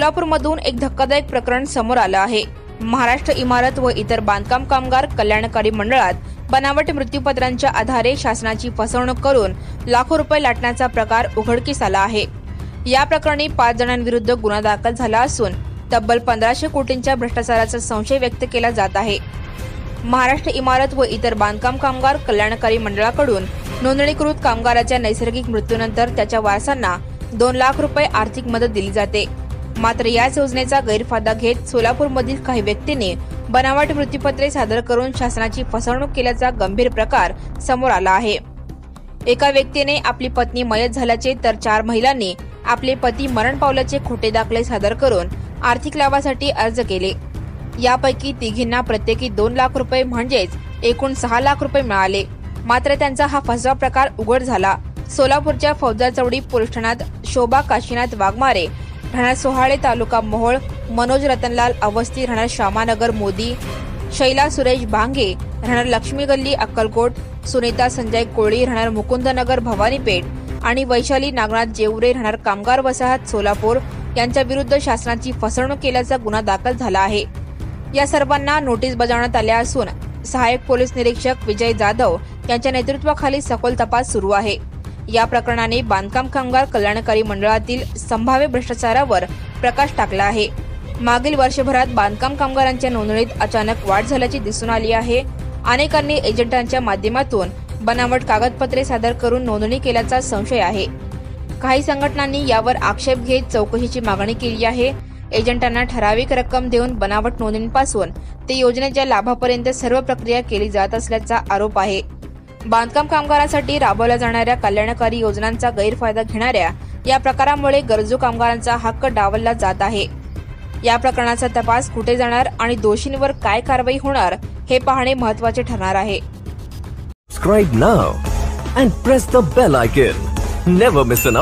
सोलापूरमधून एक धक्कादायक प्रकरण समोर आलं आहे। महाराष्ट्र इमारत व इतर बांधकाम कामगार कल्याणकारी मंडळात बनावट मृत्यूपत्रांच्या आधारे शासनाची फसवणूक करून लाखो रुपये लाटण्याचा प्रकार उघडकीस आला आहे। या प्रकरणी 5 जणांविरुद्ध गुन्हा दाखल झाला असून तब्बल 1500 कोटींच्या भ्रष्टाचाराचा संशय व्यक्त केला जात आहे। महाराष्ट्र इमारत व इतर बांधकाम कामगार कल्याणकारी मंडळाकडून नोंदणीकृत कामगाराच्या नैसर्गिक मृत्यूनंतर त्याच्या वारसांना 2 लाख रुपये आर्थिक मदत दिली जाते। मात्र याच योजनेचा गैरफायदा घेत सोलापूरमधील काही व्यक्तींनी बनावट मृत्यूपत्रे सादर करून शासनाची फसवणूक केल्याचा गंभीर प्रकार समोर आला आहे। एका व्यक्तीने आपली पत्नी मयत झाल्याचे तर 4 महिलांनी आपले पती मरण पावल्याचे खोटे दाखले सादर करून आर्थिक लाभासाठी अर्ज केले। यापैकी तिघींना प्रत्येकी 2 लाख रुपये म्हणजेच एकूण 6 लाख रुपये मिळाले। मात्र त्यांचा हा फसवा प्रकार उघड झाला। सोलापूरच्या फौजदार चौडी पोलीस ठाण्यात शोभा काशीनाथ वाघमारे राहणार सोहाळे तालुका मोहोळ, मनोज रतनलाल अवस्थी राहणार श्यामानगर मोदी, शैला सुरेश भांगे राहणार लक्ष्मी गल्ली अक्कलकोट, सुनीता संजय कोळी राहणार मुकुंदनगर भवानीपेठ आणि वैशाली नागनाथ जेवरे राहणार कामगार वसाहत सोलापूर यांच्या विरुद्ध शासनाची फसवणूक केल्याचा गुन्हा दाखल झाला आहे। या सर्वांना नोटीस बजावण्यात आल्या असून सहाय्यक पोलीस निरीक्षक विजय जाधव यांच्या नेतृत्वाखाली सखोल तपास सुरू आहे। या प्रकरणाने बांधकाम कामगार कल्याणकारी मंडळातील संभाव्य भ्रष्टाचारावर प्रकाश टाकला आहे। मागील वर्षभरात बांधकाम कामगारांच्या नोंदणीत अचानक वाढ झाल्याची दिसून आली आहे। अनेकांनी एजंटांच्या माध्यमातून बनावट कागदपत्रे सादर करून नोंदणी केल्याचा संशय आहे। काही संघटनांनी यावर आक्षेप घेत चौकशीची मागणी केली आहे। एजंटांना ठराविक रक्कम देऊन बनावट नोंदणीपासून ते योजनेच्या लाभापर्यंत सर्व प्रक्रिया केली जात असल्याचा आरोप आहे। बांधकाम कामगारांसाठी राबवल्या जाणाऱ्या कल्याणकारी योजनांचा गैरफायदा घेणाऱ्या या प्रकारामुळे गरजू कामगारांचा हक्क डावलला जात आहे। या प्रकरणाचा तपास कुठे जाणार आणि दोषींवर काय कारवाई होणार हे पाहणे महत्त्वाचे ठरणार आहे। Subscribe now and press the bell icon. Never miss an update.